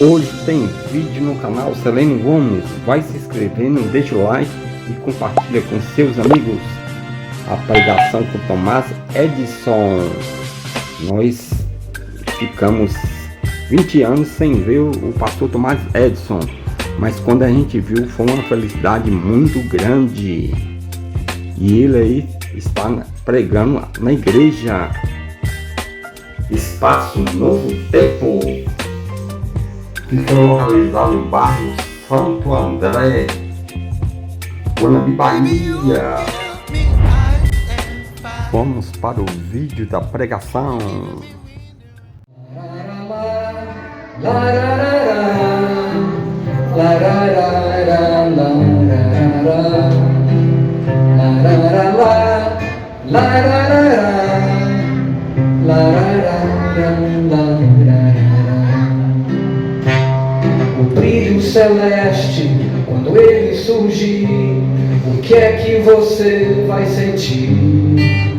Hoje tem vídeo no canal Celeno Gomes. Vai se inscrevendo, deixa o like e compartilha com seus amigos. A pregação com Tomás Edson. Nós ficamos 20 anos sem ver o pastor Tomás Edson, mas quando a gente viu foi uma felicidade muito grande. E ele aí está pregando na igreja Espaço Novo Tempo. Fica localizado em bairro Santo André, Guanambi, Bahia. Vamos para o vídeo da pregação. O brilho celeste, quando ele surgir, o que é que você vai sentir?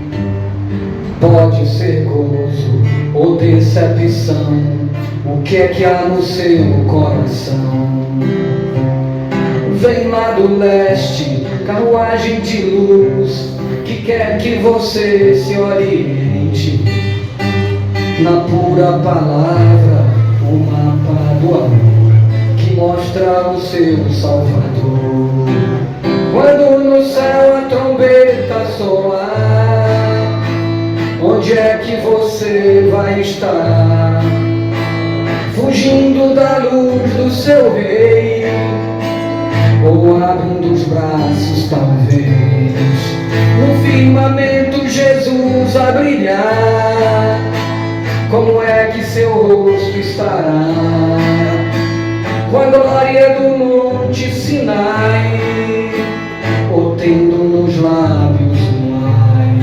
Pode ser gozo ou decepção, o que é que há no seu coração? Vem lá do leste, carruagem de luz, que quer que você se oriente na pura palavra, o mapa do amor que mostra o seu Salvador. Quando no céu a trombeta soar, onde é que você vai estar? Fugindo da luz do seu rei, ou abrindo os braços talvez? No firmamento Jesus a brilhar, como é que seu rosto estará? Com a glória do monte Sinai, ou tendo nos lábios um ai?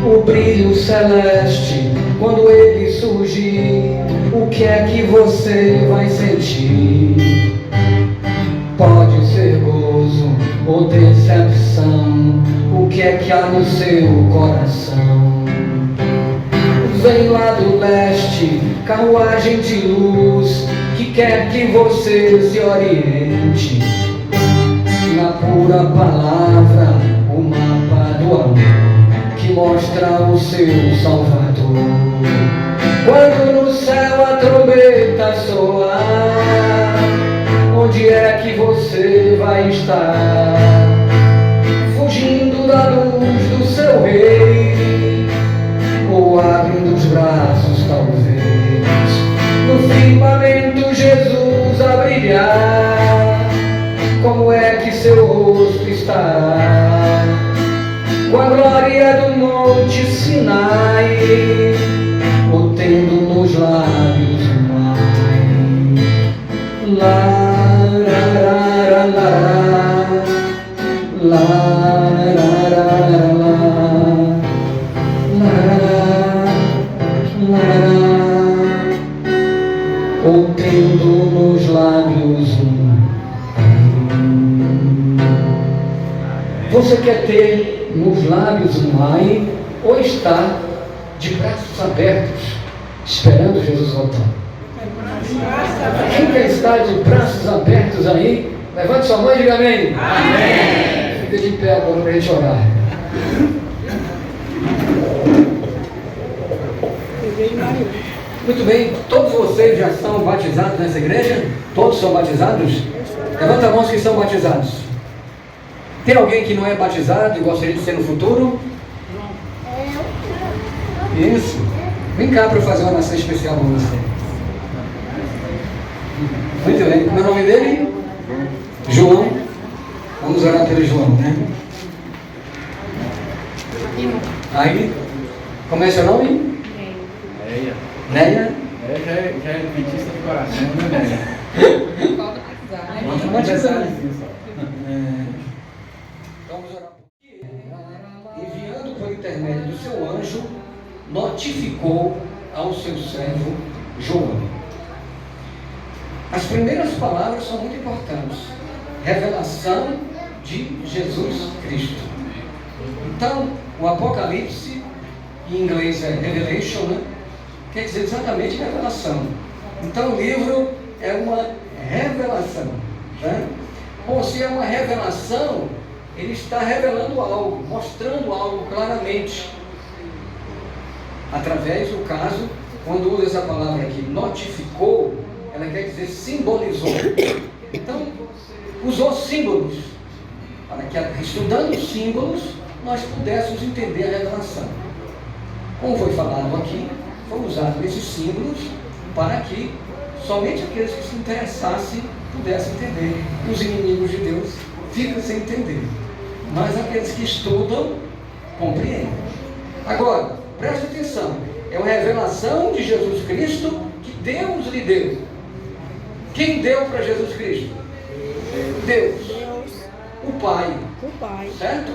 O brilho celeste, quando ele surgir, o que é que você vai sentir? Pode ser gozo ou decepção, o que é que há no seu coração? Vem lá do leste, carruagem de luz, que quer que você se oriente na pura palavra, o mapa do amor que mostra o seu Salvador. Quando no céu a trombeta soar, onde é que você vai estar? Fugindo da luz do seu rei, ou abrindo os braços talvez? No firmamento Jesus a brilhar, como é que seu rosto estará? Com a glória do monte Sinai, ou tendo nos lábios um ai? Ou tendo nos lábios um ai? Você quer ter nos lábios um ai, ou está de braços abertos, esperando Jesus voltar? Quem quer estar de braços abertos aí, levante sua mão e diga amém. Amém. Fica de pé agora para a gente orar. Muito bem, todos vocês já são batizados nessa igreja? Todos são batizados? Levanta a mão que são batizados. Tem alguém que não é batizado e gostaria de ser no futuro? Isso. Vem cá para fazer uma oração especial para você. Muito bem. Como é o nome dele? João. Vamos orar pelo João, né? Aí, como é seu nome? Neia. Neia? Já é adventista de coração, né, Neia? Falta batizar, né? Vamos batizar. Vamos orar. Enviando por intermédio do seu anjo, notificou ao seu servo João. As primeiras palavras são muito importantes. Revelação de Jesus Cristo. Então, o Apocalipse, em inglês é Revelation, né? Quer dizer exatamente revelação. Então, o livro é uma revelação. Né? Bom, se é uma revelação, ele está revelando algo, mostrando algo claramente. Através do caso, quando usa essa palavra aqui, notificou, ela quer dizer simbolizou. Então, usou símbolos, para que, estudando símbolos, nós pudéssemos entender a revelação. Como foi falado aqui, foram usados esses símbolos para que somente aqueles que se interessassem pudessem entender. Os inimigos de Deus ficam sem entender, mas aqueles que estudam compreendem. Agora, preste atenção, é uma revelação de Jesus Cristo que Deus lhe deu. Quem deu para Jesus Cristo? Deus. O Pai. Certo?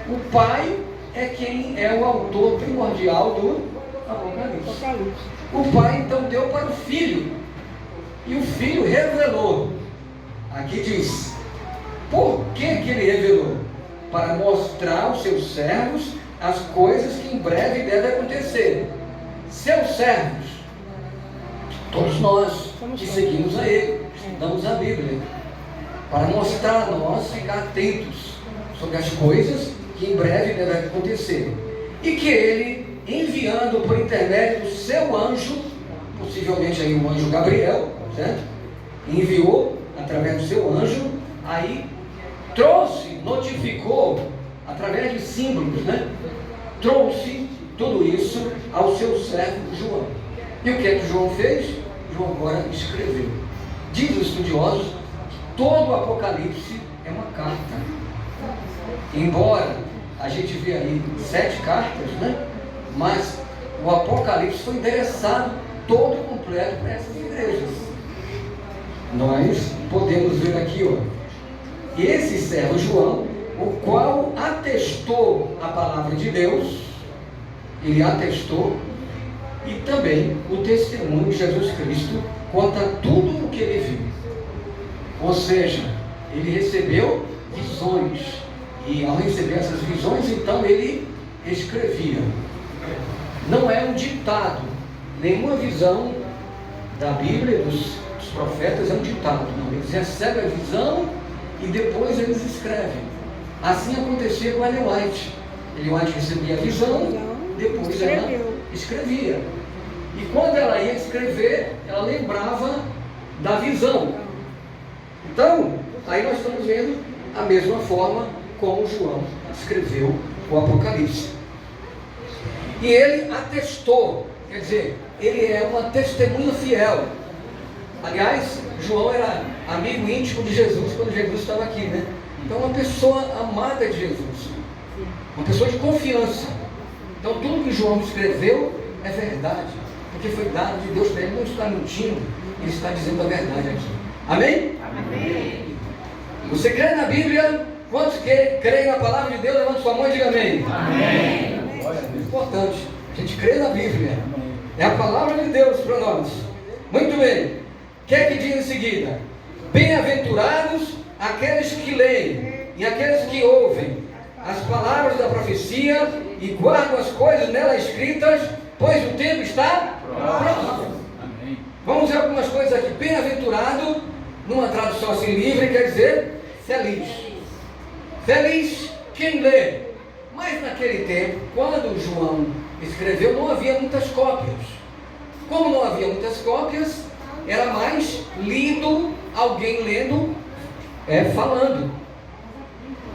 O Pai é quem é o autor primordial do Apocalipse. O Pai então deu para o Filho. E o Filho revelou. Aqui diz, por que ele revelou? Para mostrar aos seus servos as coisas que em breve devem acontecer. Seus servos, todos nós que seguimos a Ele, estudamos a Bíblia, para mostrar a nós, ficar atentos sobre as coisas que em breve devem acontecer. E que Ele, enviando por intermédio do seu anjo, possivelmente aí o anjo Gabriel, certo? Enviou através do seu anjo, aí trouxe, notificou, através de símbolos, né? Trouxe tudo isso ao seu servo João. E o que é que João fez? João agora escreveu. Diz os estudiosos que todo o Apocalipse é uma carta. Embora a gente vê ali 7 cartas, né? Mas o Apocalipse foi endereçado todo completo para essas igrejas. Nós podemos ver aqui, ó, esse servo João, o qual atestou a palavra de Deus, ele atestou, e também o testemunho de Jesus Cristo quanto a tudo o que ele viu. Ou seja, ele recebeu visões, e ao receber essas visões, então ele escrevia. Não é um ditado, nenhuma visão da Bíblia, dos profetas é um ditado, não. Eles recebem a visão e depois eles escrevem. Assim acontecia com Ellen White. Ellen White recebia a visão, depois ela escrevia. E quando ela ia escrever, ela lembrava da visão. Então, aí nós estamos vendo a mesma forma como João escreveu o Apocalipse. E ele atestou, quer dizer, ele é uma testemunha fiel. Aliás, João era amigo íntimo de Jesus quando Jesus estava aqui, né? Então, uma pessoa amada de Jesus, uma pessoa de confiança. Então, tudo que João escreveu é verdade, porque foi dado de Deus para ele, não está mentindo, ele está dizendo a verdade aqui. Amém? Amém. Você crê na Bíblia? Quantos creem na palavra de Deus? Levante sua mão e diga amém. Amém. É importante, a gente crê na Bíblia, é a palavra de Deus para nós. Muito bem. O que é que diz em seguida? Bem-aventurados aqueles que leem e aqueles que ouvem as palavras da profecia e guardam as coisas nela escritas, pois o tempo está próximo. Vamos ver algumas coisas aqui. Bem-aventurado, numa tradução assim livre, quer dizer feliz. Feliz quem lê. Mas naquele tempo, quando João escreveu, não havia muitas cópias. Como não havia muitas cópias, era mais lido, alguém lendo, falando.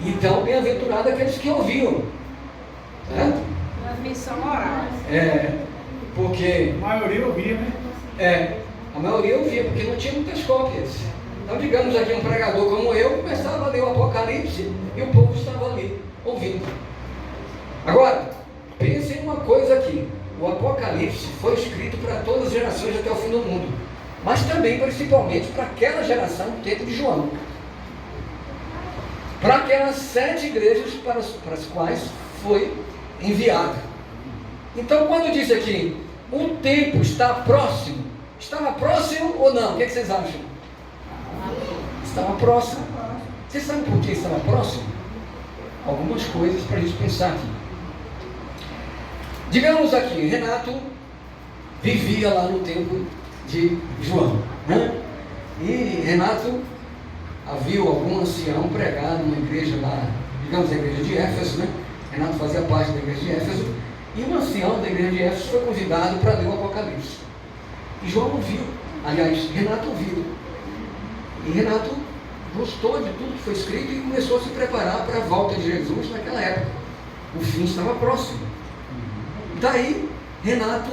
Então, bem-aventurado aqueles que ouviam. Transmissão oral. Porque... A maioria ouvia, né? A maioria ouvia, porque não tinha muitas cópias. Então, digamos aqui, um pregador como eu, começava a ler o Apocalipse e o povo estava ali, ouvindo. Agora, pense em uma coisa aqui. O Apocalipse foi escrito para todas as gerações até o fim do mundo. Mas também, principalmente, para aquela geração do tempo de João. Para aquelas 7 igrejas para as quais foi enviado. Então, quando diz aqui, O tempo está próximo. Estava próximo ou não? O que vocês acham? Estava próximo. Vocês sabem por que estava próximo? Algumas coisas para a gente pensar aqui. Digamos aqui, Renato vivia lá no tempo de João, né? E Renato viu algum ancião pregar numa igreja lá, digamos a igreja de Éfeso, né? Renato fazia parte da igreja de Éfeso, e um ancião da igreja de Éfeso foi convidado para ler o Apocalipse. E João ouviu, aliás, Renato ouviu. E Renato gostou de tudo que foi escrito e começou a se preparar para a volta de Jesus naquela época. O fim estava próximo. Daí, Renato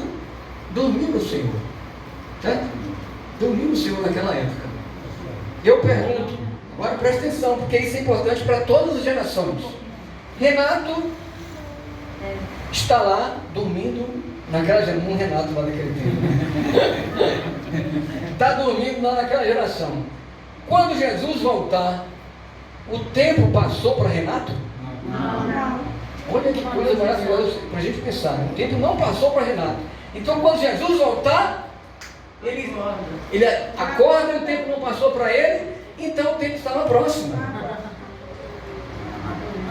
dormiu no Senhor. Certo? Dormiu no Senhor naquela época. Eu pergunto, agora presta atenção, porque isso é importante para todas as gerações. Renato está lá dormindo naquela geração. Um Renato lá naquele tempo. Está dormindo lá naquela geração. Quando Jesus voltar, o tempo passou para Renato? Não. Olha que coisa maravilhosa para a gente pensar. O tempo não passou para Renato. Então, quando Jesus voltar, ele acorda e o tempo não passou para ele, então o tempo estava próximo.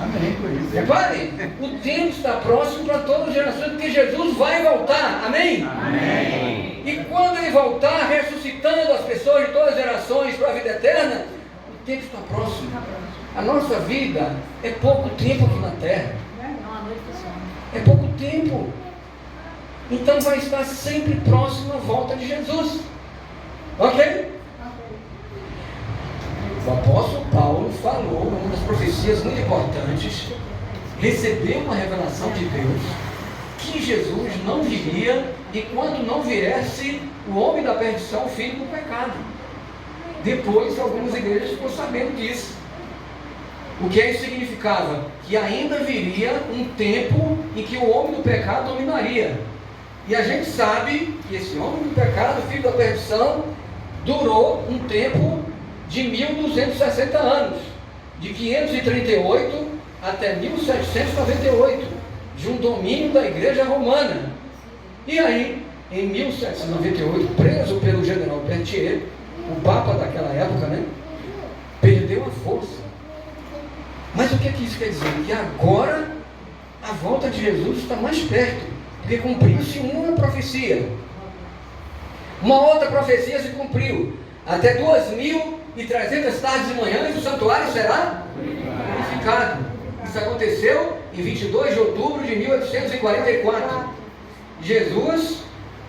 Amém, por isso. Reparem, o tempo está próximo para todas as gerações, porque Jesus vai voltar. Amém? Amém. E quando ele voltar, ressuscitando as pessoas de todas as gerações para a vida eterna, o tempo está próximo. A nossa vida é pouco tempo aqui na terra. É pouco tempo. Então vai estar sempre próximo à volta de Jesus. Ok? O apóstolo Paulo falou, uma das profecias muito importantes, recebeu uma revelação de Deus, que Jesus não viria enquanto não viesse o homem da perdição, o filho do pecado. Depois, algumas igrejas ficou sabendo disso. O que isso significava? Que ainda viria um tempo em que o homem do pecado dominaria. E a gente sabe que esse homem do pecado, filho da perdição, durou um tempo de 1260 anos, de 538 até 1798, de um domínio da igreja romana. E aí, em 1798, preso pelo general Berthier, o papa daquela época, né, perdeu a força. Mas o que isso quer dizer? Que agora a volta de Jesus está mais perto, porque cumpriu-se uma profecia. Uma outra profecia se cumpriu. Até 2300 tardes e manhãs o santuário será purificado. Isso aconteceu em 22 de outubro de 1844. Jesus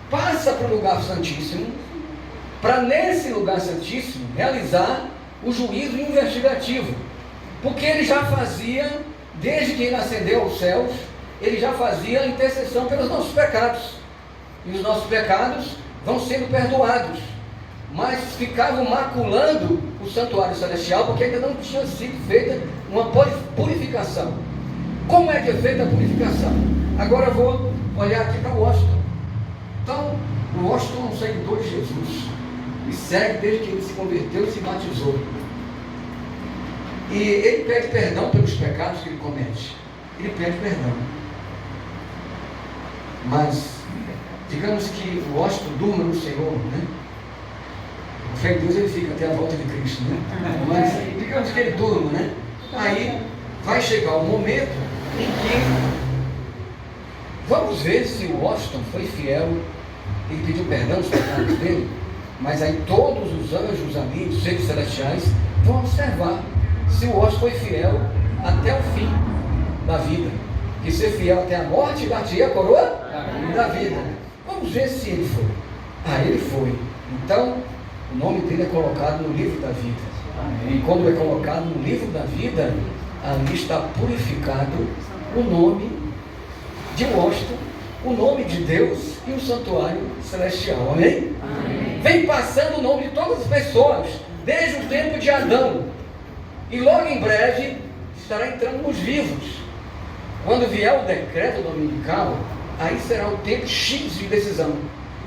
passa para o lugar santíssimo, para nesse lugar santíssimo realizar o juízo investigativo. Porque ele já fazia, desde que ele ascendeu aos céus, ele já fazia a intercessão pelos nossos pecados. E os nossos pecados vão sendo perdoados. Mas ficavam maculando o santuário celestial, porque ainda não tinha sido feita uma purificação. Como é que é feita a purificação? Agora eu vou olhar aqui para Washington. Então, o Washington é um seguidor de Jesus. E segue desde que ele se converteu e se batizou. E ele pede perdão pelos pecados que ele comete. Ele pede perdão. Mas, digamos que o Washington durma no Senhor, né? O fé em Deus ele fica até a volta de Cristo, né? Mas, digamos que ele durma, né? Aí, vai chegar o momento em que, vamos ver se o Washington foi fiel, ele pediu perdão dos pecados dele, mas aí todos os anjos ali, os seres celestiais, vão observar se o Washington foi fiel até o fim da vida. Que ser fiel até a morte dar-te-ia a coroa da vida. Vamos ver se ele foi. Ele foi. Então, o nome dele é colocado no livro da vida. E quando é colocado no livro da vida, ali está purificado o nome de Washington, o nome de Deus e o santuário celestial. Amém? Amém. Vem passando o nome de todas as pessoas, desde o tempo de Adão. E logo em breve estará entrando nos vivos. Quando vier o decreto dominical, aí será o tempo X de decisão.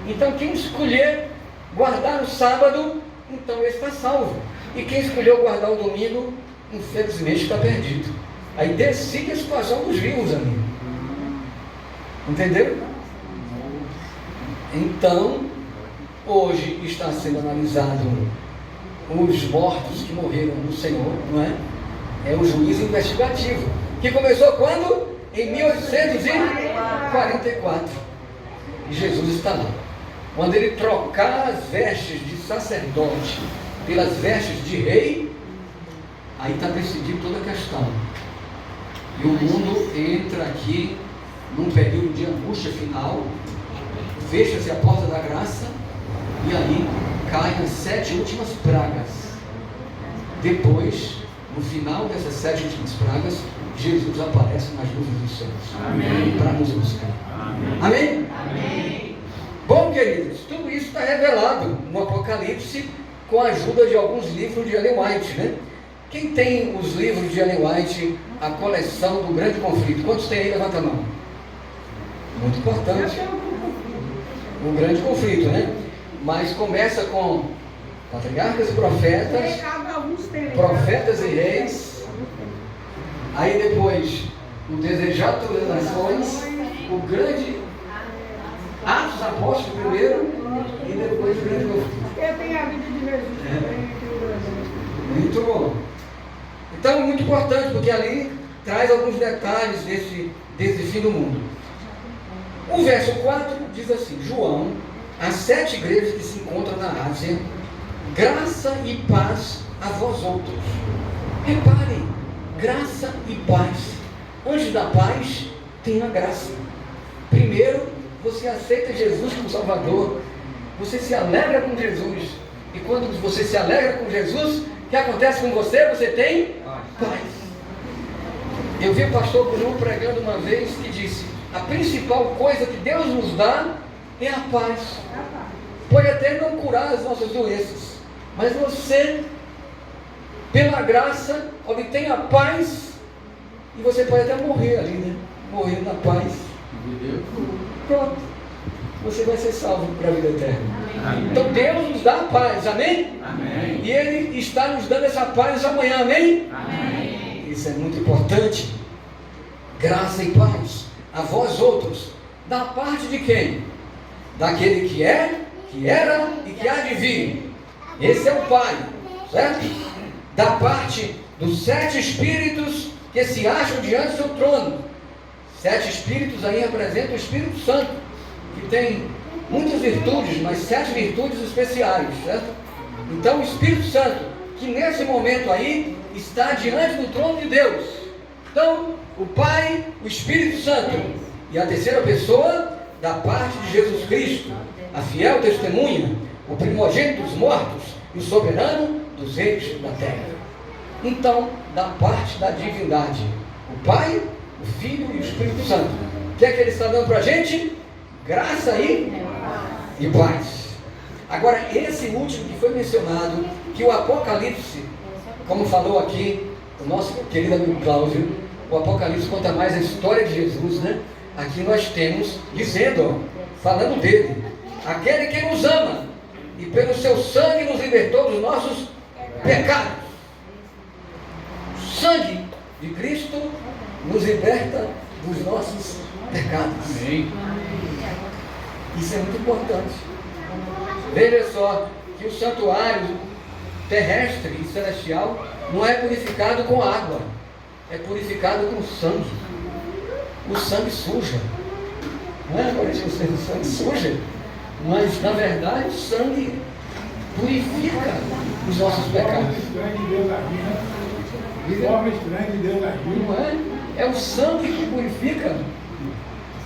Então quem escolher guardar o sábado, então ele está salvo. E quem escolheu guardar o domingo, infelizmente está perdido. Aí decide a situação dos vivos, amigo. Entendeu? Então, hoje está sendo analisado os mortos que morreram no Senhor, não é? É o juízo investigativo, que começou quando? Em 1844. E Jesus está lá. Quando ele trocar as vestes de sacerdote pelas vestes de rei, aí está decidido toda a questão. E o mundo entra aqui num período de angústia final, fecha-se a porta da graça, e aí caem as 7 últimas pragas. Depois, no final dessas 7 últimas pragas, Jesus aparece nas nuvens dos céus para nos buscar. Amém? Amém? Bom, queridos, tudo isso está revelado no Apocalipse com a ajuda de alguns livros de Ellen White, né? Quem tem os livros de Ellen White, a coleção do Grande Conflito? Quantos tem aí? Levanta a mão. Muito importante. O Grande Conflito, né? Mas começa com patriarcas e profetas, profetas e reis. Aí depois, o Desejado das Nações, o grande Atos Apóstolos primeiro, e depois o Grande Conflito. Eu tenho a vida de Jesus também. Muito bom. Então, muito importante, porque ali traz alguns detalhes desse fim do mundo. O verso 4 diz assim: João, às 7 igrejas que se encontram na Ásia, graça e paz a vós outros. Reparem, graça e paz. Antes da paz, tem a graça. Primeiro, você aceita Jesus como Salvador. Você se alegra com Jesus. E quando você se alegra com Jesus, o que acontece com você? Você tem paz. Eu vi o pastor Bruno pregando uma vez que disse: a principal coisa que Deus nos dá é a paz. Pode até não curar as nossas doenças, mas você, pela graça, obtém a paz, e você pode até morrer ali, né? Morrer na paz. Pronto. Você vai ser salvo para a vida eterna. Amém. Então Deus nos dá a paz, amém? Amém? E Ele está nos dando essa paz essa manhã, amém? Amém? Isso é muito importante. Graça e paz a vós outros. Da parte de quem? Daquele que é, que era e que há de vir. Esse é o Pai, certo? Da parte dos 7 espíritos que se acham diante do seu trono. 7 espíritos aí representam o Espírito Santo, que tem muitas virtudes, mas 7 virtudes especiais, certo? Então o Espírito Santo, que nesse momento aí está diante do trono de Deus. Então, o Pai, o Espírito Santo, e a terceira pessoa, da parte de Jesus Cristo, a fiel testemunha, o primogênito dos mortos e o soberano dos reis da terra. Então, da parte da divindade, o Pai, o Filho e o Espírito Santo. O que é que ele está dando para a gente? Graça e paz. Agora, esse último que foi mencionado, que o Apocalipse, como falou aqui o nosso querido amigo Cláudio, o Apocalipse conta mais a história de Jesus, né? Aqui nós temos dizendo, falando dele, aquele que nos ama e pelo seu sangue nos libertou dos nossos pecados. O sangue de Cristo nos liberta dos nossos pecados. Amém. Isso é muito importante. Veja só que o santuário terrestre e celestial não é purificado com água, é purificado com sangue. O sangue suja. Não é? O sangue suja. Mas na verdade o sangue purifica os nossos pecados. Forma estranha de Deus agiu. Não é? É o sangue que purifica.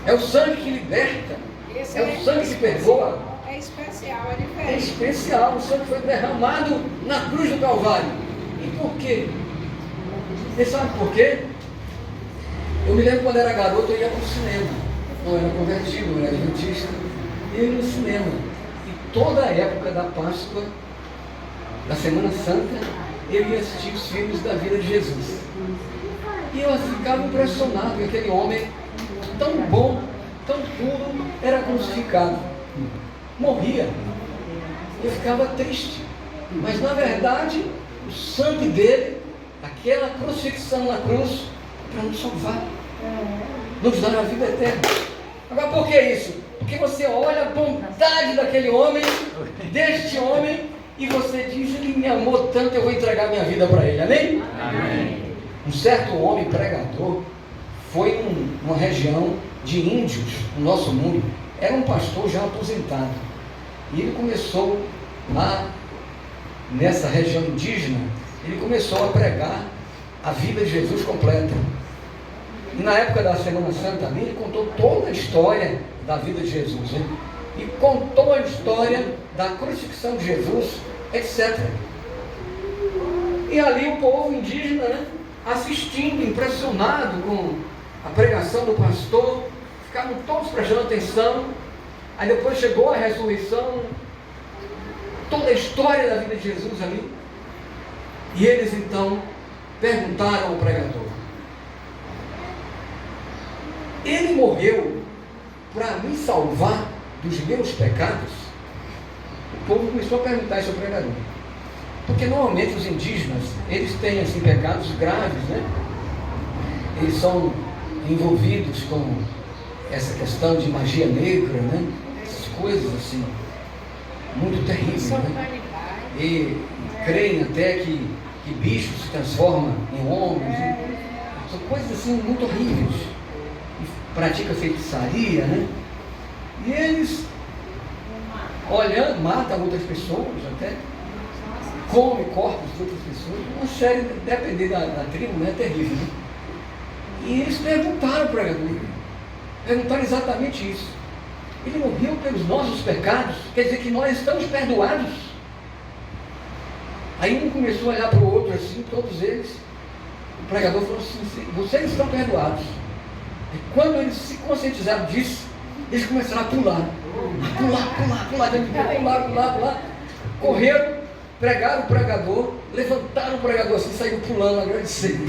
É o sangue que liberta. É o sangue que perdoa. É especial, é diferente. É especial. O sangue foi derramado na cruz do Calvário. E por quê? Você sabe por quê? Eu me lembro quando era garoto, eu ia para o cinema. Não era convertido, não era adventista. Eu ia no cinema. E toda a época da Páscoa, da Semana Santa, eu ia assistir os filmes da vida de Jesus. E eu ficava impressionado que aquele homem tão bom, tão puro, era crucificado. Morria. Eu ficava triste. Mas na verdade, o sangue dele, aquela crucifixão na cruz, para nos salvar, nos dar a vida eterna. Agora por que isso? Porque você olha a bondade daquele homem, deste homem, e você diz, ele me amou tanto, eu vou entregar minha vida para ele. Amém? Amém. Um certo homem pregador foi numa região de índios no nosso mundo. Era um pastor já aposentado. E ele começou lá nessa região indígena, ele começou a pregar a vida de Jesus completa. E na época da Semana Santa ali, ele contou toda a história da vida de Jesus, né? E contou a história da crucifixão de Jesus, etc. E ali o povo indígena, né, assistindo, impressionado com a pregação do pastor, ficaram todos prestando atenção. Aí depois chegou a ressurreição, toda a história da vida de Jesus ali. E eles então perguntaram ao pregador: ele morreu para me salvar dos meus pecados? O povo começou a perguntar isso ao pregador. Porque normalmente os indígenas, eles têm assim, pecados graves, né? Eles são envolvidos com essa questão de magia negra, né? Essas coisas assim, muito terríveis, né? E creem até que bichos se transformam em homens, né? São coisas assim muito horríveis. E pratica feitiçaria, né? E eles, olhando, matam outras pessoas até, come corpos de outras pessoas. Uma série, depender da tribo, né? É terrível, né? E eles perguntaram para ele, perguntaram exatamente isso. Ele morreu pelos nossos pecados, quer dizer que nós estamos perdoados. Aí um começou a olhar para o outro assim, todos eles. O pregador falou assim: vocês estão perdoados. E quando eles se conscientizaram disso, eles começaram a pular, pular. Correram, pregaram o pregador, levantaram o pregador assim, saíram pulando, agradecendo.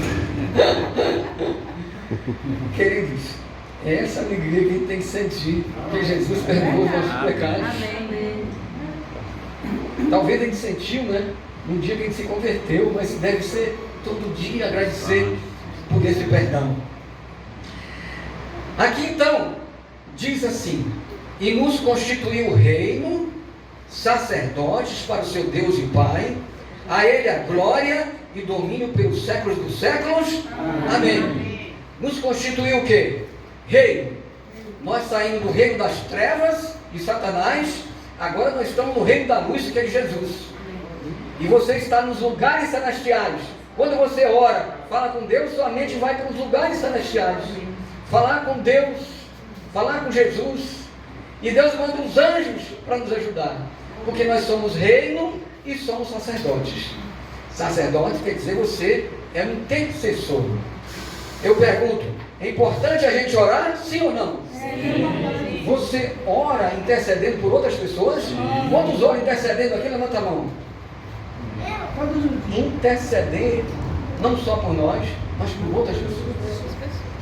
Queridos, é essa alegria que a gente tem que sentir, que Jesus perdoou os nossos pecados. Talvez a gente sentiu, né, no dia que a gente se converteu, mas deve ser todo dia agradecer por esse perdão. Aqui então, diz assim: e nos constituiu reino, sacerdotes para o seu Deus e Pai, a Ele a glória e domínio pelos séculos dos séculos. Amém. Nos constituiu o quê? Reino. Nós saímos do reino das trevas de Satanás, agora nós estamos no reino da luz, que é de Jesus. E você está nos lugares celestiais. Quando você ora, fala com Deus, sua mente vai para os lugares celestiais. Falar com Deus, falar com Jesus. E Deus manda os anjos para nos ajudar. Porque nós somos reino e somos sacerdotes. Sacerdote quer dizer você é um intercessor. Eu pergunto, é importante a gente orar, sim ou não? Sim. Você ora intercedendo por outras pessoas? Quantos oram intercedendo aqui? Levanta a mão. Interceder não só por nós, mas por outras pessoas.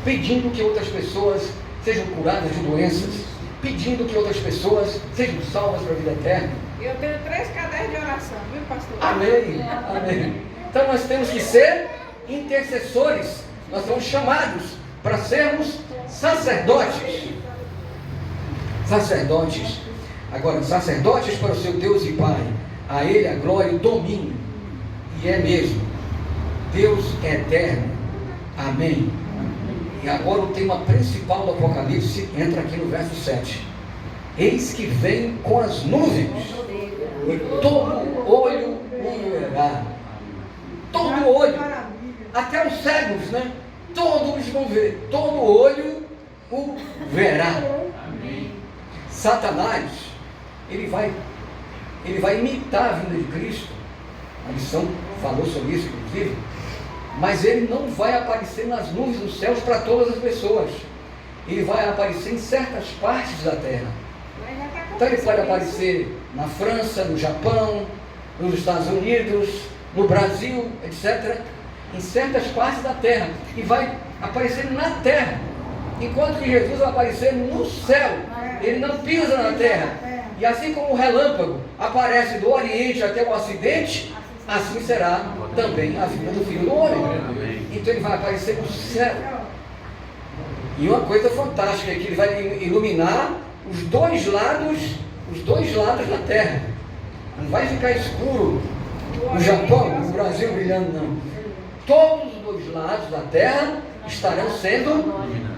Pedindo que outras pessoas sejam curadas de doenças, pedindo que outras pessoas sejam salvas para a vida eterna. Eu tenho 3 cadernos de oração, viu, pastor? Amém, amém. Então nós temos que ser intercessores. Nós somos chamados para sermos sacerdotes. Sacerdotes. Agora, sacerdotes para o seu Deus e Pai. A Ele a glória e o domínio. E é mesmo. Deus é eterno. Amém. E agora o tema principal do Apocalipse entra aqui no verso 7. Eis que vem com as nuvens, e todo olho o verá. Todo olho, até os cegos, né? Todos vão ver, todo olho o verá. Satanás, ele vai imitar a vinda de Cristo. A lição falou sobre isso, inclusive. Mas ele não vai aparecer nas nuvens dos céus para todas as pessoas. Ele vai aparecer em certas partes da terra. Então ele pode aparecer na França, no Japão, nos Estados Unidos, no Brasil, etc. Em certas partes da terra. E vai aparecer na terra. Enquanto que Jesus vai aparecer no céu. Ele não pisa na terra. E assim como o relâmpago aparece do Oriente até o Ocidente, assim será também a vida do Filho do Homem. Então ele vai aparecer no céu. E uma coisa fantástica é que ele vai iluminar os dois lados da terra. Não vai ficar escuro no Japão, no Brasil brilhando, não. Todos os dois lados da terra estarão sendo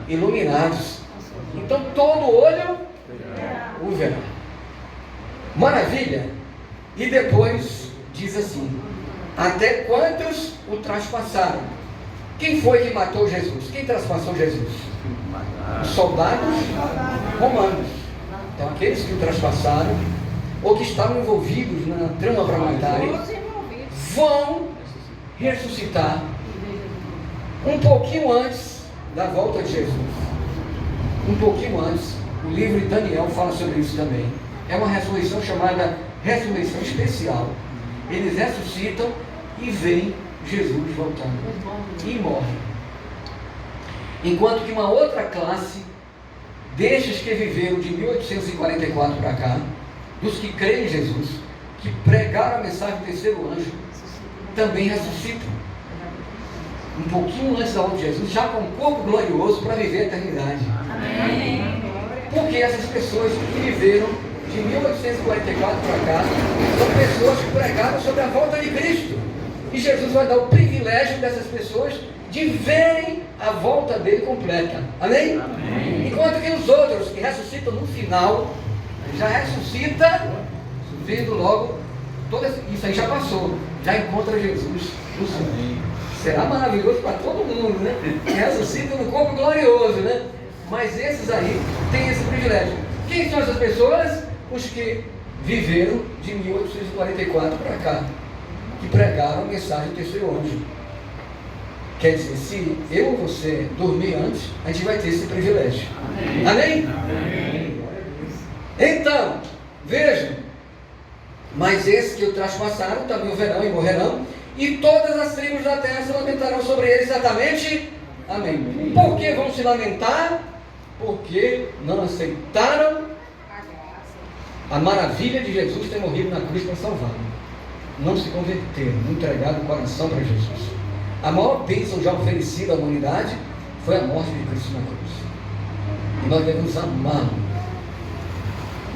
iluminados. Então todo olho o verá. Maravilha! E depois diz assim: até quantos o traspassaram? Quem foi que matou Jesus? Quem traspassou Jesus? Os soldados romanos. Então aqueles que o traspassaram, ou que estavam envolvidos na trama para matar, vão ressuscitar um pouquinho antes da volta de Jesus. Um pouquinho antes. O livro de Daniel fala sobre isso também. É uma ressurreição chamada ressurreição especial. Eles ressuscitam e veem Jesus voltando e morrem. Enquanto que uma outra classe destes que viveram de 1844 para cá, dos que creem em Jesus, que pregaram a mensagem do terceiro anjo, também ressuscitam um pouquinho antes da volta de Jesus, já com um corpo glorioso para viver a eternidade. Amém. Porque essas pessoas que viveram de 1844 para cá são pessoas que pregaram sobre a volta de Cristo, e Jesus vai dar o privilégio dessas pessoas de verem a volta dele completa. Amém? Amém. Enquanto que os outros que ressuscitam no final, já ressuscita vendo logo isso aí já passou, já encontra Jesus no céu. Será maravilhoso para todo mundo, né? Que ressuscita no corpo glorioso, né? Mas esses aí têm esse privilégio. Quem são essas pessoas? Os que viveram de 1844 para cá, que pregaram a mensagem do terceiro anjo. Quer dizer, se eu ou você dormir antes, a gente vai ter esse privilégio. Amém? Amém? Então, vejam, mas esses que o traspassaram também o verão e morrerão, e todas as tribos da terra se lamentarão sobre eles certamente. Amém. Por que vão se lamentar? Porque não aceitaram a maravilha de Jesus ter morrido na cruz para salvar. Não se converteram, não entregaram o coração para Jesus. A maior bênção já oferecida à humanidade foi a morte de Cristo na cruz. E nós devemos amá-lo.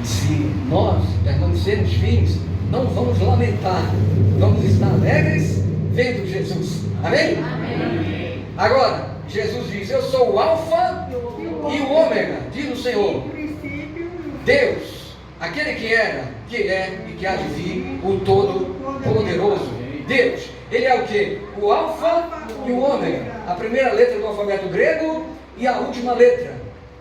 E se nós permanecermos firmes, não vamos lamentar, vamos estar alegres vendo Jesus. Amém? Amém. Agora, Jesus diz: eu sou o Alfa e o Ômega, diz o Senhor. Deus, aquele que era, que é e que há de vir, o Todo-Poderoso. Deus, Ele é o que? O Alfa e o Ômega. A primeira letra do alfabeto grego e a última letra,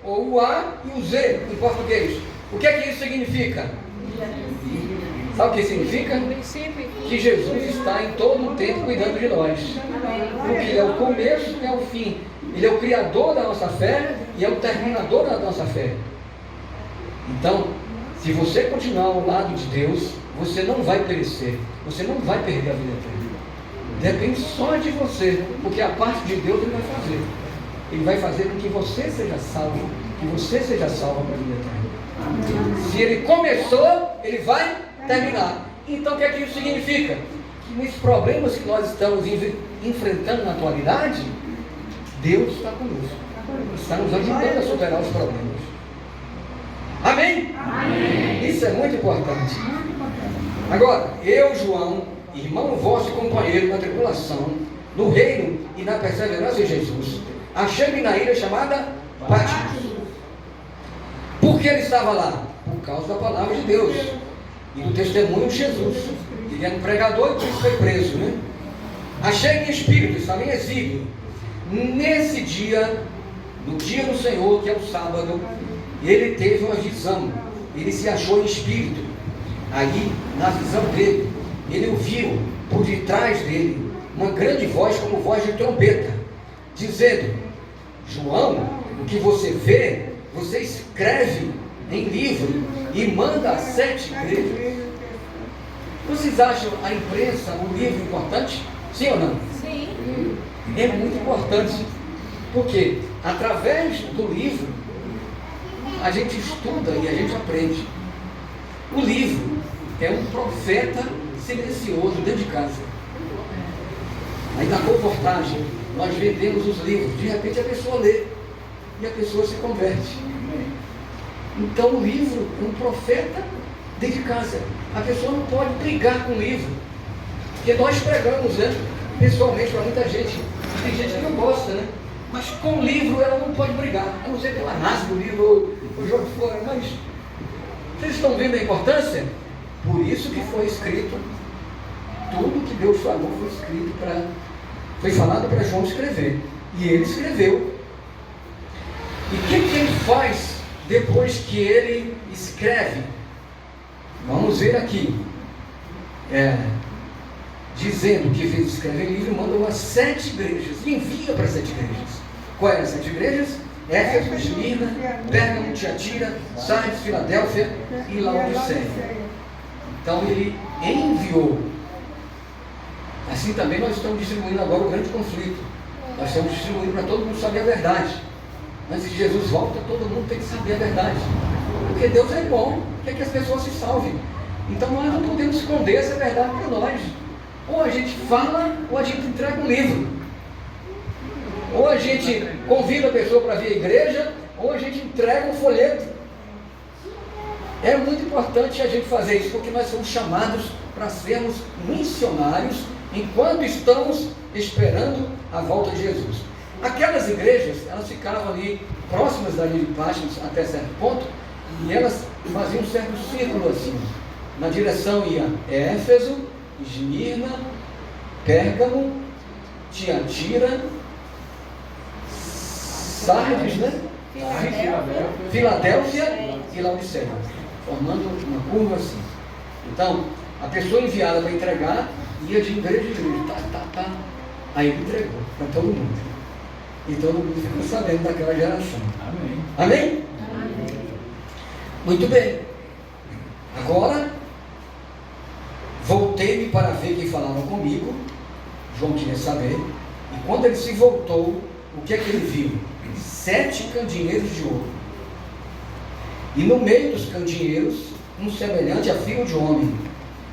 ou o A e o Z em português. O que é que isso significa? Sabe o que significa? Que Jesus está em todo o tempo cuidando de nós. Porque Ele é o começo e é o fim. Ele é o criador da nossa fé e é o terminador da nossa fé. Então, se você continuar ao lado de Deus, você não vai perecer. Você não vai perder a vida eterna. Depende só de você, porque a parte de Deus Ele vai fazer. Ele vai fazer com que você seja salvo, que você seja salvo para a vida eterna. Se Ele começou, Ele vai terminar. Então o que é que isso significa? Que nesses problemas que nós estamos enfrentando na atualidade, Deus está conosco. Está nos ajudando a superar os problemas. Amém? Amém? Isso é muito importante. Agora, eu, João, irmão vosso e companheiro na tribulação, no reino e na perseverança de Jesus, achei-me na ilha chamada Patmos. Por que ele estava lá? Por causa da palavra de Deus e do testemunho de Jesus. Ele era um pregador e por isso foi preso, né? Achei-me em espírito, estava em exílio. Nesse dia, no dia do Senhor, que é o sábado, ele teve uma visão. Ele se achou em espírito. Aí, na visão dele, ele ouviu por detrás dele uma grande voz, como voz de trombeta, dizendo: João, o que você vê, você escreve em livro e manda a 7 igrejas. Vocês acham a imprensa, o livro importante? Sim ou não? Sim. É muito importante, porque através do livro a gente estuda e a gente aprende. O livro é um profeta silencioso dentro de casa. Aí na comportagem nós vendemos os livros, de repente a pessoa lê e a pessoa se converte. Então o livro é um profeta dentro de casa. A pessoa não pode brigar com o livro. Porque nós pregamos, né? Pessoalmente para muita gente. Tem gente que não gosta, né? Mas com o livro ela não pode brigar. A não ser que ela rasgue o livro ou jogue fora. Mas vocês estão vendo a importância? Por isso que foi escrito, tudo que Deus falou foi escrito foi falado para João escrever. E ele escreveu. E o que ele faz depois que ele escreve? Vamos ver aqui. Dizendo que fez escrever livro, mandou as 7 igrejas. E envia para 7 igrejas. Quais eram as 7 igrejas? Éfeso, Esmirna, Pérgamo, Tiatira, Sardes, Filadélfia e Laodiceia. Então ele enviou. Assim também nós estamos distribuindo agora o grande conflito. Nós estamos distribuindo para todo mundo saber a verdade. Antes que Jesus volta, todo mundo tem que saber a verdade. Porque Deus é bom, quer que as pessoas se salvem. Então nós não podemos esconder essa verdade para nós. Ou a gente fala, ou a gente entrega um livro. Ou a gente convida a pessoa para vir à igreja, ou a gente entrega um folheto. É muito importante a gente fazer isso, porque nós somos chamados para sermos missionários enquanto estamos esperando a volta de Jesus. Aquelas igrejas, elas ficavam ali próximas da ilha de Patmos até certo ponto, e elas faziam um certo círculo assim. Na direção ia Éfeso, Esmirna, Pérgamo, Tiatira, Sardes, né? Filadélfia e Laodiceia, formando uma curva assim. Então, a pessoa enviada para entregar ia de igreja em igreja, Aí ele entregou para todo mundo. E todo mundo ficou sabendo daquela geração. Amém. Amém? Amém. Muito bem. Agora, voltei-me para ver quem falava comigo. João queria saber. E quando ele se voltou, o que é que ele viu? 7 candeeiros de ouro. E no meio dos candeeiros, um semelhante a filho de homem,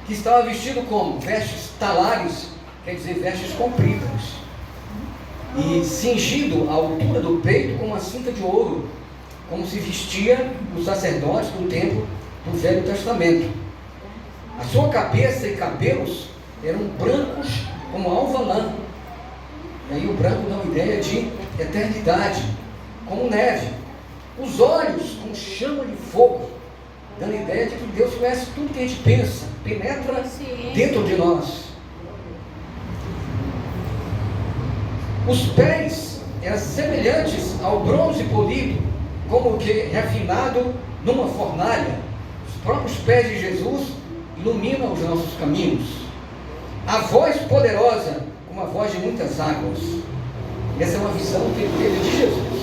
que estava vestido como? Vestes talares, quer dizer, vestes compridas. E cingido à altura do peito com uma cinta de ouro, como se vestia os sacerdotes do templo do Velho Testamento. A sua cabeça e cabelos eram brancos como alva lã. E aí o branco dá uma ideia de eternidade, como neve. Os olhos como chama de fogo, dando a ideia de que Deus conhece tudo que a gente pensa, penetra dentro de nós. Os pés eram semelhantes ao bronze polido, como que refinado numa fornalha. Os próprios pés de Jesus iluminam os nossos caminhos. A voz poderosa, como a voz de muitas águas. Essa é uma visão que ele teve de Jesus.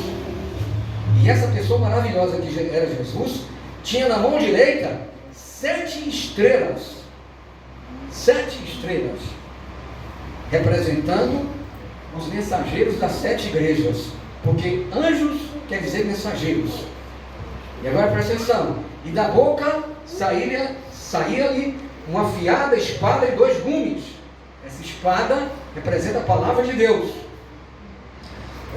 E essa pessoa maravilhosa que era Jesus, tinha na mão direita 7 estrelas. 7 estrelas. Representando os mensageiros das 7 igrejas. Porque anjos quer dizer mensageiros. E agora presta atenção. E da boca saía-lhe uma afiada espada e 2 gumes. Essa espada representa a palavra de Deus.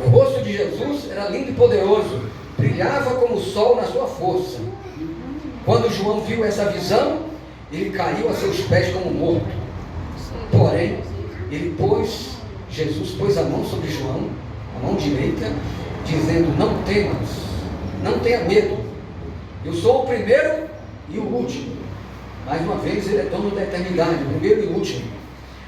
O rosto de Jesus era lindo e poderoso, brilhava como o sol na sua força. Quando João viu essa visão, ele caiu a seus pés como morto. Porém, Jesus pôs a mão sobre João, a mão direita, dizendo: não temas, não tenha medo. Eu sou o primeiro e o último. Mais uma vez, ele é dono da eternidade, o primeiro e o último.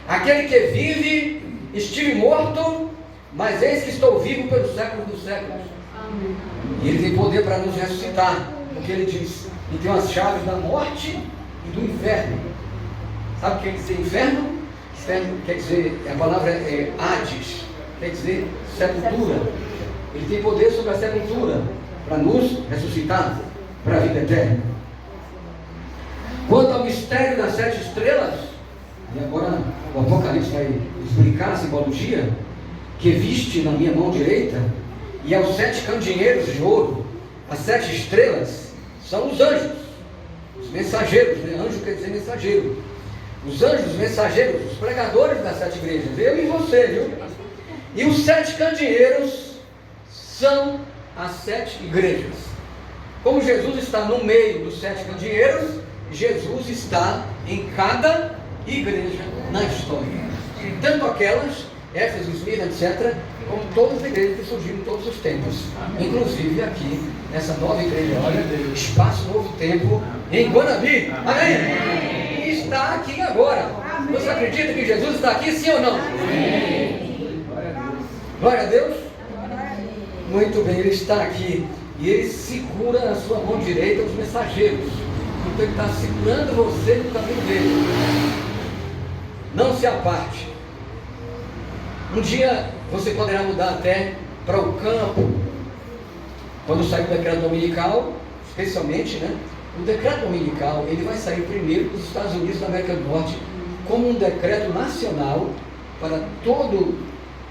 Aquele que vive, estive morto, mas eis que estou vivo pelos séculos dos séculos. Amém. E ele tem poder para nos ressuscitar, porque ele diz: e tem as chaves da morte e do inferno. Sabe o que quer dizer inferno? Inferno quer dizer, a palavra é Hades, quer dizer sepultura. Ele tem poder sobre a sepultura para nos ressuscitar para a vida eterna. Quanto ao mistério das 7 estrelas, e agora o Apocalipse vai explicar a simbologia, que viste na minha mão direita, e aos 7 candeeiros de ouro, as 7 estrelas são os anjos, os mensageiros, né? Anjo quer dizer mensageiro. Os anjos, os mensageiros, os pregadores das 7 igrejas, eu e você, viu? E os 7 candeeiros são as 7 igrejas. Como Jesus está no meio dos 7 candeeiros, Jesus está em cada igreja na história. Tanto aquelas, Éfeso, Esmirna, etc., como todas as igrejas que surgiram em todos os tempos. Inclusive aqui, nessa nova igreja, Espaço Novo Tempo, em Guanambi. Amém? E está aqui agora. Você acredita que Jesus está aqui, sim ou não? Glória a Deus. Muito bem, Ele está aqui. E Ele segura na sua mão direita os mensageiros. Então Ele está segurando você no caminho dele. Não se aparte. Um dia você poderá mudar até para o campo. Quando sair o decreto dominical, especialmente, né? O decreto dominical, ele vai sair primeiro dos Estados Unidos da América do Norte como um decreto nacional para todo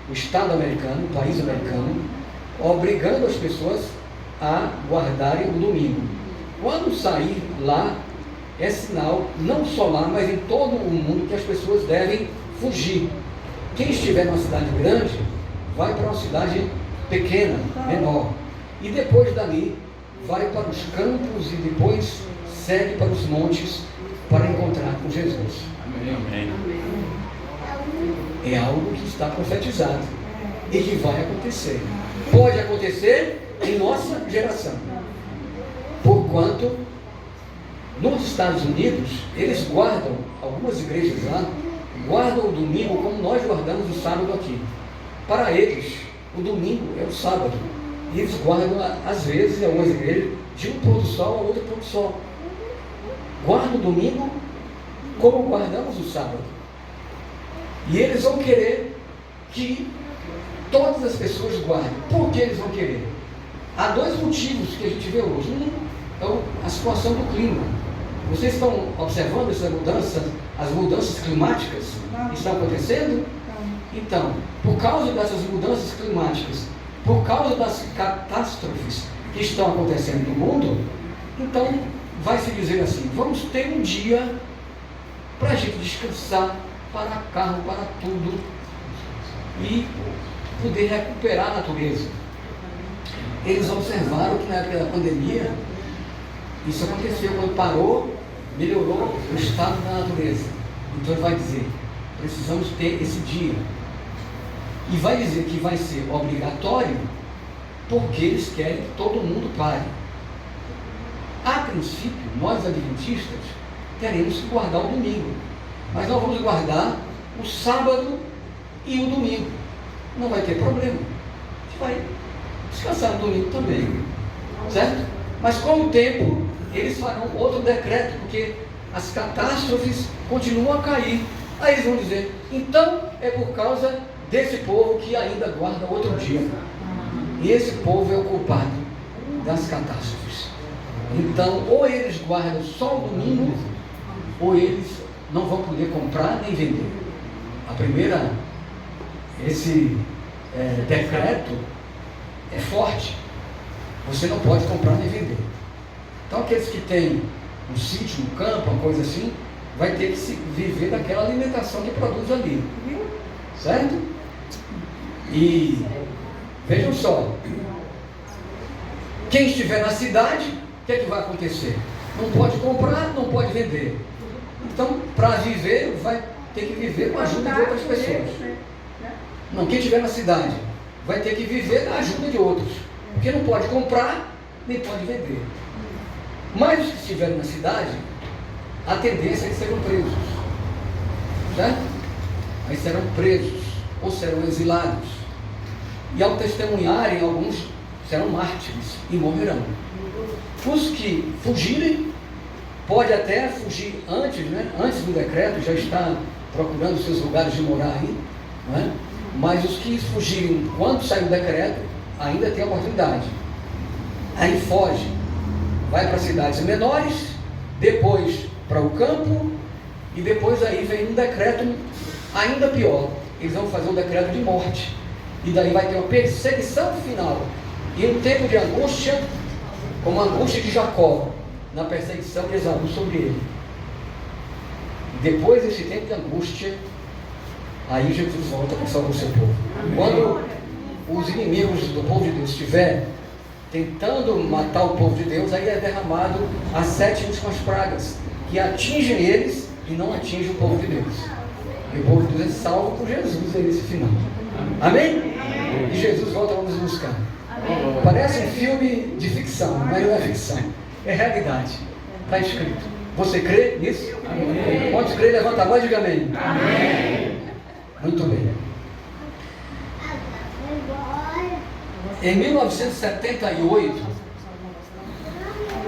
o estado americano, o país americano, obrigando as pessoas a guardarem o domingo. Quando sair lá, é sinal, não só lá, mas em todo o mundo, que as pessoas devem fugir. Quem estiver numa cidade grande, vai para uma cidade pequena, menor. E depois dali, vai para os campos e depois segue para os montes para encontrar com Jesus. Amém. É algo que está profetizado e que vai acontecer. Pode acontecer em nossa geração. Porquanto, nos Estados Unidos, eles guardam, algumas igrejas lá, guardam o domingo como nós guardamos o sábado aqui. Para eles, o domingo é o sábado. E eles guardam, às vezes, em algumas igrejas, de um pôr do sol a outro pôr do sol. Guardam o domingo como guardamos o sábado. E eles vão querer que todas as pessoas guardem. Por que eles vão querer? Há dois motivos que a gente vê hoje. Um é a situação do clima. Vocês estão observando essa mudança, as mudanças climáticas que estão acontecendo? Então, por causa dessas mudanças climáticas, por causa das catástrofes que estão acontecendo no mundo, então vai se dizer assim: vamos ter um dia para a gente descansar, parar carro, parar tudo e poder recuperar a natureza. Eles observaram que na época da pandemia isso aconteceu. Quando parou, melhorou o estado da natureza. Então ele vai dizer: precisamos ter esse dia. E vai dizer que vai ser obrigatório porque eles querem que todo mundo pare. A princípio, nós adventistas teremos que guardar o domingo, mas nós vamos guardar o sábado e o domingo. Não vai ter problema. A gente vai descansar no domingo também, certo? Mas com o tempo eles farão outro decreto, porque as catástrofes continuam a cair. Aí eles vão dizer: então é por causa desse povo que ainda guarda outro dia. E esse povo é o culpado das catástrofes. Então, ou eles guardam só o domingo, ou eles não vão poder comprar nem vender. Esse decreto é forte. Você não pode comprar nem vender. Então, aqueles que têm um sítio, um campo, uma coisa assim, vai ter que viver daquela alimentação que produz ali. Certo? E vejam só, quem estiver na cidade, o que é que vai acontecer? Não pode comprar, não pode vender. Então, para viver, vai ter que viver com a ajuda de outras pessoas. Não, quem estiver na cidade vai ter que viver na ajuda de outros, porque não pode comprar, nem pode vender. Mas os que estiverem na cidade, a tendência é que serão presos. Certo? Aí serão presos ou serão exilados. E ao testemunharem, alguns serão mártires e morrerão. Os que fugirem, pode até fugir antes, né? Antes do decreto, já está procurando seus lugares de morar aí, né? Mas os que fugirem quando sair o decreto, ainda tem a oportunidade. Aí foge, vai para cidades menores, depois para o campo, e depois aí vem um decreto ainda pior. Eles vão fazer um decreto de morte. E daí vai ter uma perseguição final. E um tempo de angústia, como a angústia de Jacó, na perseguição de Esaú sobre ele. E depois desse tempo de angústia, aí Jesus volta para salvar o seu povo. Quando os inimigos do povo de Deus estiverem tentando matar o povo de Deus, aí é derramado as 7 últimas pragas, que atingem eles e não atingem o povo de Deus. E o povo de Deus é salvo por Jesus aí nesse final. Amém? E Jesus volta a nos buscar. Parece um filme de ficção, mas não é ficção, é realidade. Está escrito. Você crê nisso? Amém. Quantos crê? Levanta a mão e diga amém. Amém. Muito bem. Em 1978,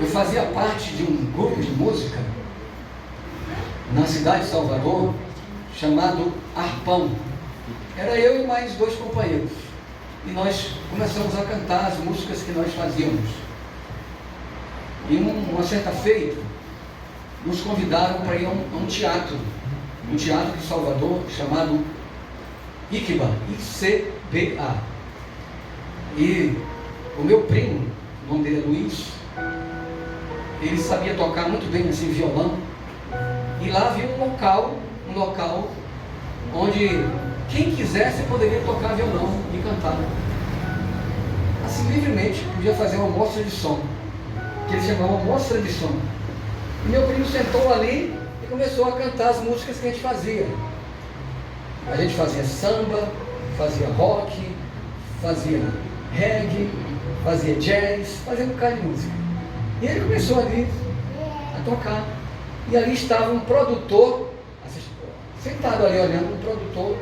eu fazia parte de um grupo de música na cidade de Salvador, chamado Arpão. Era eu e mais 2 companheiros. E nós começamos a cantar as músicas que nós fazíamos. E uma certa feita, nos convidaram para ir a um teatro de Salvador, chamado ICBA, I-C-B-A. E o meu primo, o nome dele é Luiz, ele sabia tocar muito bem assim violão. E lá havia um local onde quem quisesse poderia tocar violão e cantar. Assim, livremente, podia fazer uma mostra de som, que eles chamavam mostra de som. E meu primo sentou ali e começou a cantar as músicas que a gente fazia. A gente fazia samba, fazia rock, fazia reggae, fazia jazz, fazia um bocado de música. E ele começou ali a tocar. E ali estava um produtor, sentado ali olhando, um produtor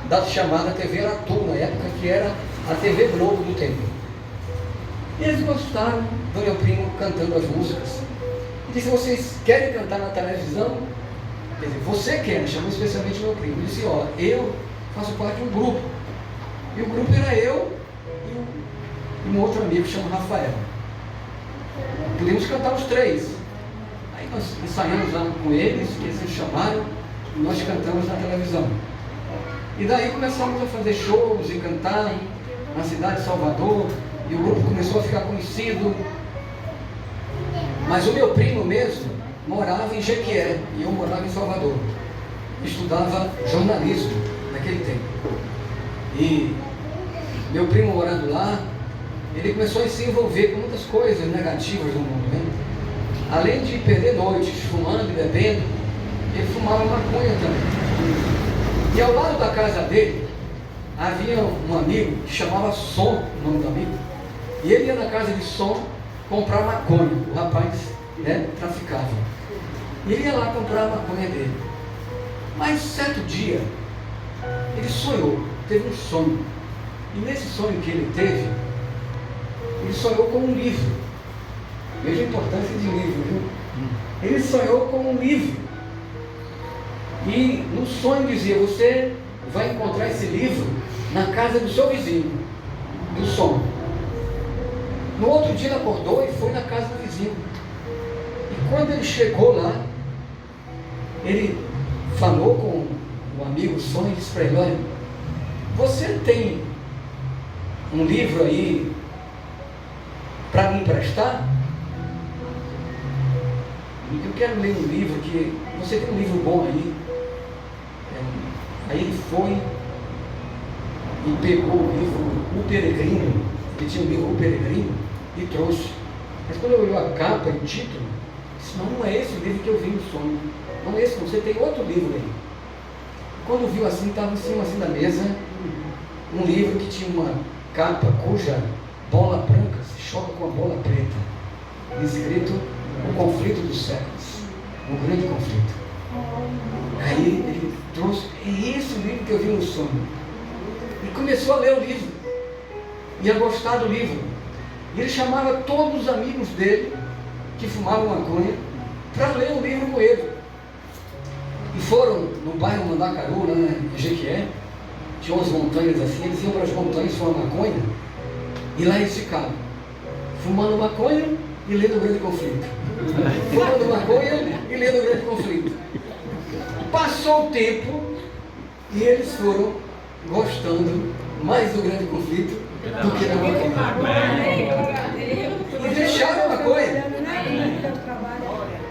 da chamada TV Aratu, na época que era a TV Globo do tempo. E eles gostaram do meu primo cantando as músicas. E disse: vocês querem cantar na televisão? Quer dizer, você quer, chamou especialmente meu primo. Ele disse: ó, eu faço parte de um grupo. E o grupo era eu e um outro amigo que chama Rafael. Podíamos cantar os 3. Aí nós ensaiamos lá com eles, que eles nos chamaram, e nós cantamos na televisão. E daí começamos a fazer shows e cantar na cidade de Salvador, e o grupo começou a ficar conhecido. Mas o meu primo mesmo morava em Jequié, e eu morava em Salvador. Estudava jornalismo naquele tempo. E meu primo morando lá, ele começou a se envolver com muitas coisas negativas no mundo, né? Além de perder noites fumando e bebendo, ele fumava maconha também. E ao lado da casa dele, havia um amigo que chamava Som, o nome do amigo, e ele ia na casa de Som comprar maconha. O rapaz, né, traficava. E ele ia lá comprar a maconha dele. Mas certo dia, ele sonhou, teve um sonho. E nesse sonho que ele teve, ele sonhou com um livro. Veja a importância de livro, viu? Ele sonhou com um livro. E no sonho dizia: você vai encontrar esse livro na casa do seu vizinho, do som. No outro dia ele acordou e foi na casa do vizinho. E quando ele chegou lá, ele falou com o amigo Som e disse para ele: olha, você tem um livro aí para me emprestar? Eu quero ler um livro que... Você tem um livro bom aí? Aí ele foi e pegou o livro O Peregrino. Ele tinha um livro O Peregrino e trouxe. Mas quando eu olhou a capa e o título, disse: não é esse o livro que eu vi no sonho. Não é esse, não. Você tem outro livro aí. Quando viu assim, estava em cima assim da mesa um livro que tinha uma capa cuja bola branca se choca com a bola preta, escrito O Conflito dos Séculos, o Grande Conflito. Aí ele trouxe: é esse o livro que eu vi no sonho. E começou a ler o livro, ia gostar do livro. E ele chamava todos os amigos dele que fumavam maconha para ler o livro com ele. E foram no bairro Mandacaru, lá em Jequié, tinha umas montanhas assim, eles iam para as montanhas fumar maconha, e lá eles ficavam fumando maconha e lendo o Grande Conflito. Fumando maconha e lendo o Grande Conflito. Passou o tempo e eles foram gostando mais do Grande Conflito do que da maconha. E deixaram a maconha.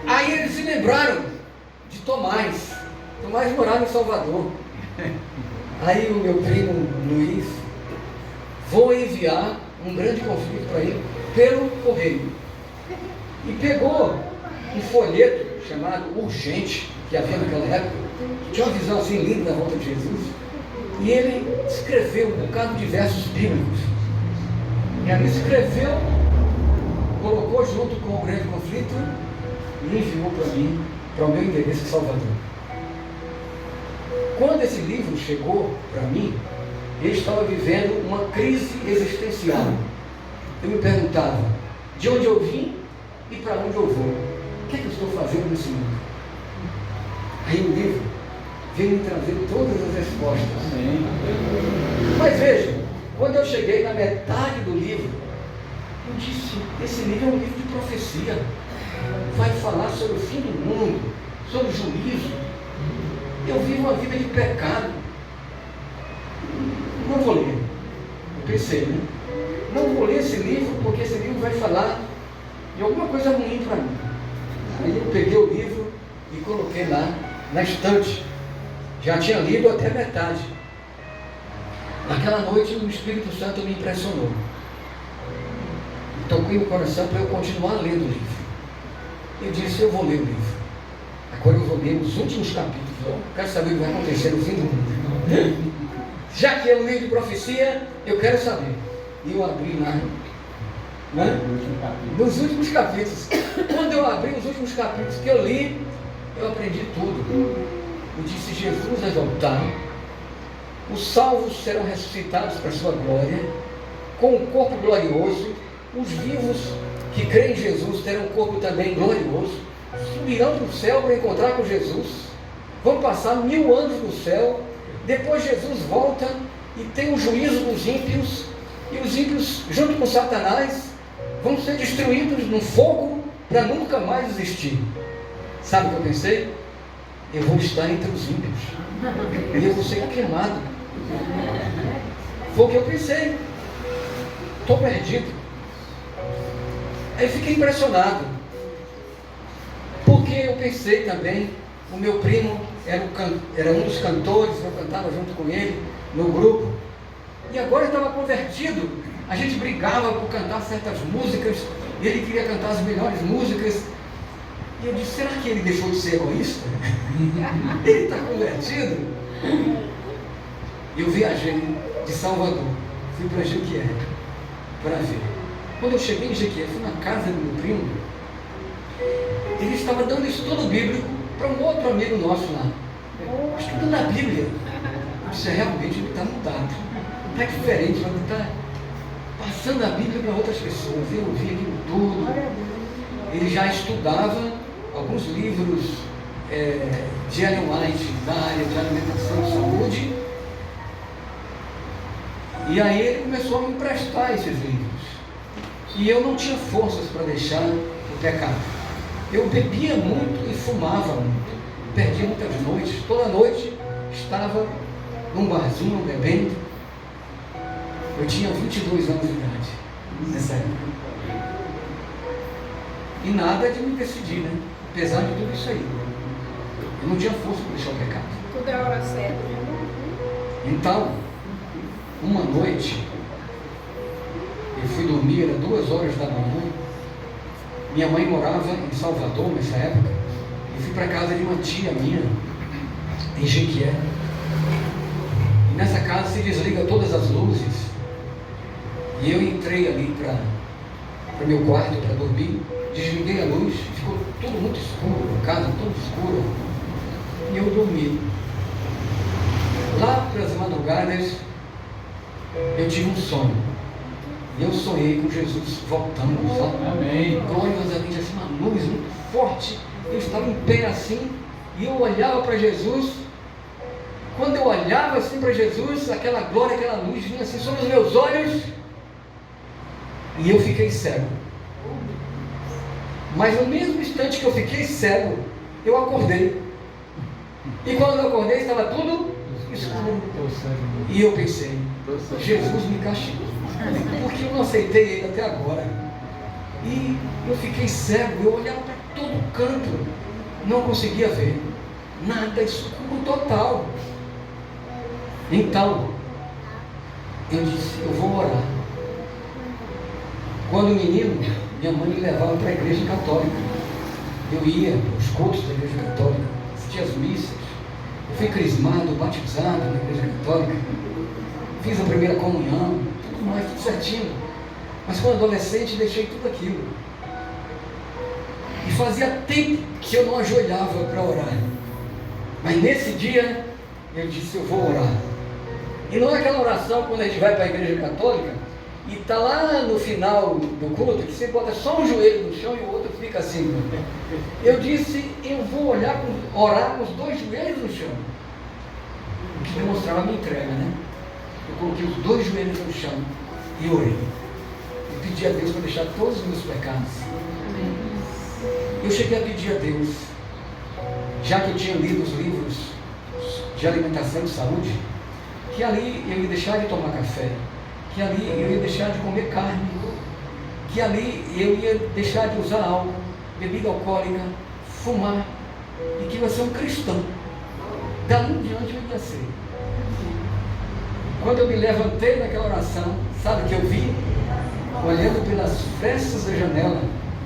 Aí eles se lembraram de Tomás. Tomás morava em Salvador. Aí o meu primo Luiz: vou enviar um grande conflito para ele pelo correio. E pegou um folheto chamado Urgente, que havia naquela época, que tinha uma visão assim linda da volta de Jesus, e ele escreveu um bocado de versos bíblicos. E ali escreveu, colocou junto com o grande conflito e enviou para mim, para o meu endereço em Salvador. Quando esse livro chegou para mim, eu estava vivendo uma crise existencial. Eu me perguntava de onde eu vim e para onde eu vou. O que é que eu estou fazendo nesse mundo? Aí o livro veio me trazer todas as respostas. Amém. Mas veja, quando eu cheguei na metade do livro, eu disse, esse livro é um livro de profecia. Vai falar sobre o fim do mundo, sobre o juízo. Eu vivo uma vida de pecado. Não vou ler. Eu pensei, né? Não vou ler esse livro, porque esse livro vai falar de alguma coisa ruim para mim. Aí eu peguei o livro e coloquei lá na estante. Já tinha lido até metade. Naquela noite o Espírito Santo me impressionou. Tocou o coração para eu continuar lendo o livro. Eu disse, eu vou ler o livro. Agora eu vou ler os últimos capítulos. Eu quero saber o que vai acontecer no fim do mundo. Já que é um livro de profecia, eu quero saber. E eu abri lá, né? Nos últimos capítulos. Quando eu abri os últimos capítulos que eu li, eu aprendi tudo. Eu disse, Jesus vai voltar. Os salvos serão ressuscitados para a sua glória, com um corpo glorioso. Os vivos que creem em Jesus terão um corpo também glorioso. Subirão para o céu para encontrar com Jesus. Vão passar 1000 anos no céu. Depois Jesus volta e tem o juízo dos ímpios. E os ímpios, junto com Satanás, vão ser destruídos no fogo para nunca mais existir. Sabe o que eu pensei? Eu vou estar entre os ímpios. E eu vou ser queimado. Foi o que eu pensei. Estou perdido. Aí fiquei impressionado. Porque eu pensei também, o meu primo era um dos cantores, eu cantava junto com ele no grupo. E agora eu estava convertido. A gente brigava por cantar certas músicas. Ele queria cantar as melhores músicas. E eu disse, será que ele deixou de ser egoísta? Ele está convertido? Eu viajei de Salvador, fui para Jequié para ver. Quando eu cheguei em Jequié, fui na casa do meu primo. Ele estava dando estudo bíblico para um outro amigo nosso lá. Estudando a Bíblia. Eu disse, realmente ele está mudado. Está diferente, ele está passando a Bíblia para outras pessoas. Eu ouvi aquilo tudo. Ele já estudava alguns livros de Ellen White, da área de alimentação e saúde. E aí ele começou a me emprestar esses livros. E eu não tinha forças para deixar o pecado. Eu bebia muito e fumava muito. Perdia muitas noites. Toda noite estava num barzinho bebendo. Eu tinha 22 anos de idade nessa época. E nada de me decidir, né? Apesar de tudo isso aí. Eu não tinha força para deixar o pecado. Tudo é a hora certa. Então, uma noite, eu fui dormir, era 2 horas da manhã. Minha mãe morava em Salvador nessa época. Eu fui para a casa de uma tia minha, em Jequié. E nessa casa se desliga todas as luzes. E eu entrei ali para o meu quarto para dormir. Desliguei a luz, ficou tudo muito escuro, a casa toda escura. E eu dormi. Lá pelas madrugadas, eu tive um sonho. E eu sonhei com Jesus voltando, sabe? Amém. Gloriosamente, assim, uma luz muito forte. Eu estava em pé assim, e eu olhava para Jesus. Quando eu olhava assim para Jesus, aquela glória, aquela luz vinha assim sobre os meus olhos. E eu fiquei cego. Mas no mesmo instante que eu fiquei cego, eu acordei. E quando eu acordei, estava tudo escuro. E eu pensei, Jesus me castigou, porque eu não aceitei ele até agora. E eu fiquei cego, eu olhava para todo canto, não conseguia ver. Nada, escuro total. Então, eu disse, eu vou orar. Quando menino, minha mãe me levava para a igreja católica. Eu ia aos cultos da igreja católica, assistia às missas. Eu fui crismado, batizado na igreja católica. Fiz a primeira comunhão, tudo mais, tudo certinho. Mas quando adolescente deixei tudo aquilo. E fazia tempo que eu não ajoelhava para orar. Mas nesse dia eu disse, eu vou orar. E não é aquela oração quando a gente vai para a igreja católica e está lá no final do culto, que você bota só um joelho no chão e o outro fica assim. Eu disse, eu vou orar com os dois joelhos no chão. O que demonstrava a minha entrega, né? Eu coloquei os dois joelhos no chão e orei. Eu pedi a Deus para deixar todos os meus pecados. Eu cheguei a pedir a Deus, já que eu tinha lido os livros de alimentação e saúde, que ali eu ia deixar de tomar café, que ali eu ia deixar de comer carne, que ali eu ia deixar de usar álcool, bebida alcoólica, fumar, e que eu ia ser um cristão. Dali em diante eu ia ser. Quando eu me levantei naquela oração, sabe o que eu vi? Olhando pelas frestas da janela,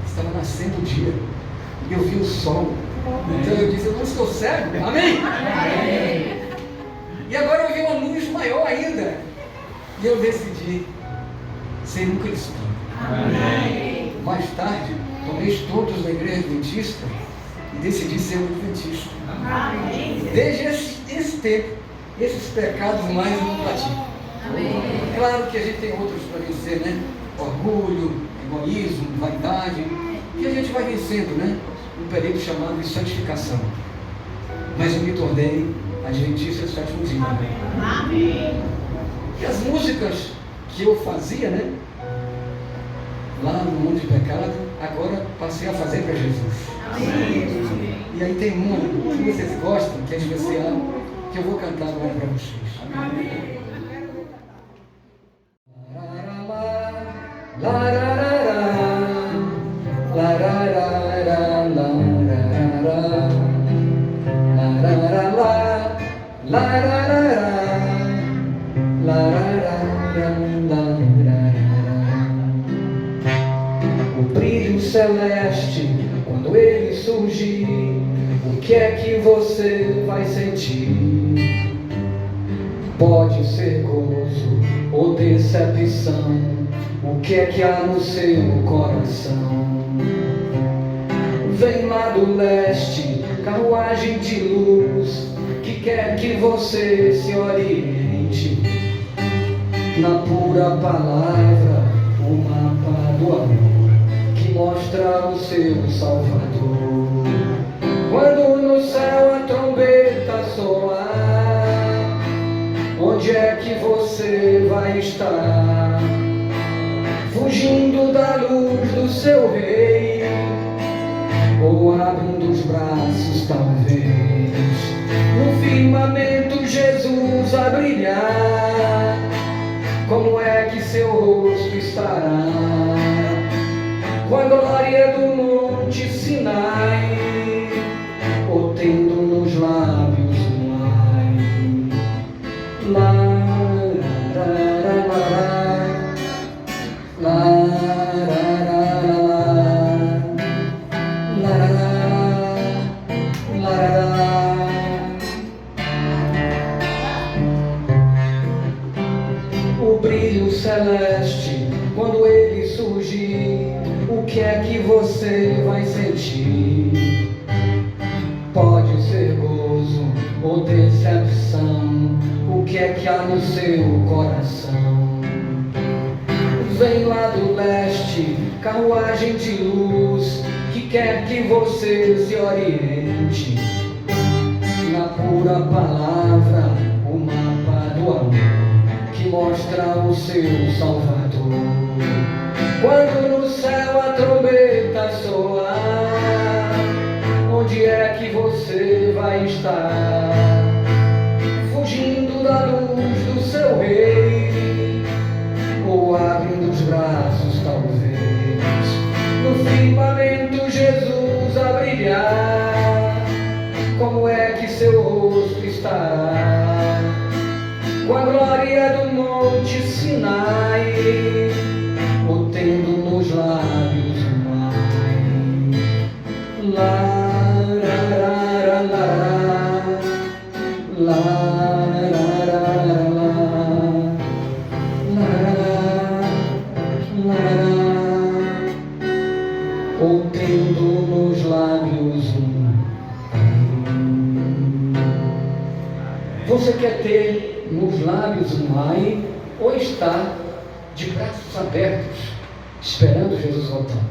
estava nascendo o dia, e eu vi o sol. Então eu disse, eu não estou cego, amém? Amém. E agora eu vi uma luz maior ainda, e eu decidi ser um cristão. Amém. Mais tarde, tomei estudos na igreja adventista e decidi ser um adventista. Amém. Desde esse tempo, esses pecados mais eu não pratico. Amém. Claro que a gente tem outros para vencer, né? Orgulho, egoísmo, vaidade, que a gente vai vencendo, né? Um período chamado de santificação. Mas eu me tornei adventista do sétimo dia. Amém. E as músicas que eu fazia, né? Lá no mundo de pecado, agora passei a fazer para Jesus. Amém. E aí tem uma que vocês gostam, que é especial, que eu vou cantar agora para vocês. Amém. O brilho celeste, quando ele surgir, o que é que você vai sentir? Pode ser gozo ou decepção, o que é que há no seu coração? Vem lá do leste, carruagem de luz, que quer que você se oriente na pura palavra, o mapa do amor que mostra o seu Salvador. Quando no céu a trombeta soar, onde é que você vai estar? Fugindo da luz do seu rei, ou abrindo os braços talvez, no firmamento Jesus a brilhar? Como é que seu rosto estará com a glória do monte Sinai, ou tendo nos lábios um ai? Lá, lá, lá, lá, o brilho celeste, quando ele surgir, o que é que você vai sentir? Pode ser gozo ou decepção, o que é que há no seu coração? Vem lá do leste, carruagem de luz, que quer que você se oriente na pura palavra, o mapa do amor que mostra o seu Salvador. Quando no céu a trombeta soar, onde é que você vai estar? Fugindo da luz do seu rei, ou abrindo os braços talvez, no firmamento Jesus a brilhar? Como é que seu rosto estará com a glória do monte Sinai, ou tendo nos lábios um ai. Lá, ra, ra, lá, lá, ra, ou tendo nos lábios um ai. Você quer ter nos lábios um ai ou está de braços abertos esperando Jesus voltar?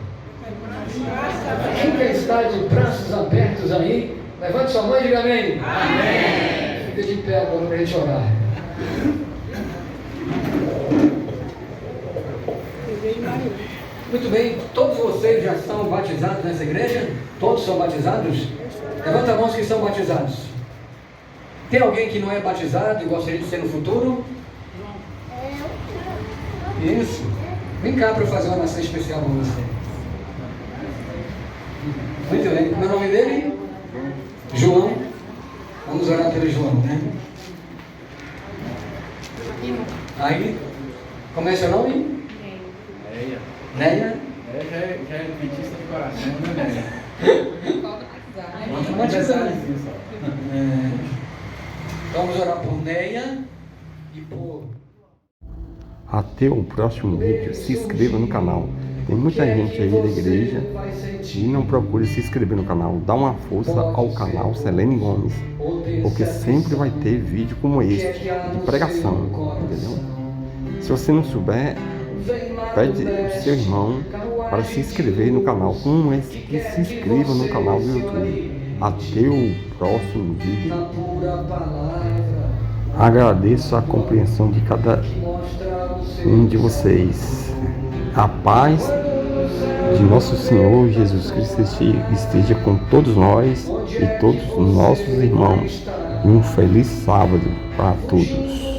Quem quer estar de braços abertos aí, levante sua mão e diga amém. Amém. Fica de pé agora para a gente orar. Muito bem, todos vocês já são batizados nessa igreja? Todos são batizados? Levanta a mão os que são batizados. Tem alguém que não é batizado e gostaria de ser no futuro? Isso. Vem cá para eu fazer uma oração especial com você. Muito bem. Meu nome dele? João. Vamos orar pelo João, né? Aí, como é seu nome? Neia. Neia? Já é adventista de coração, né, Neia? Falta batizar. Vamos orar por Neia e por... Até o próximo vídeo. Se inscreva no canal. Tem muita gente aí da igreja e não procure se inscrever no canal. Dá uma força ao canal Selene Gomes, porque sempre vai ter vídeo como este, de pregação, entendeu? Se você não souber, pede o seu irmão para se inscrever no canal, como esse que se inscreva no canal do YouTube. Até o próximo vídeo. Agradeço a compreensão de cada um de vocês. A paz de nosso Senhor Jesus Cristo esteja com todos nós e todos os nossos irmãos. E um feliz sábado para todos.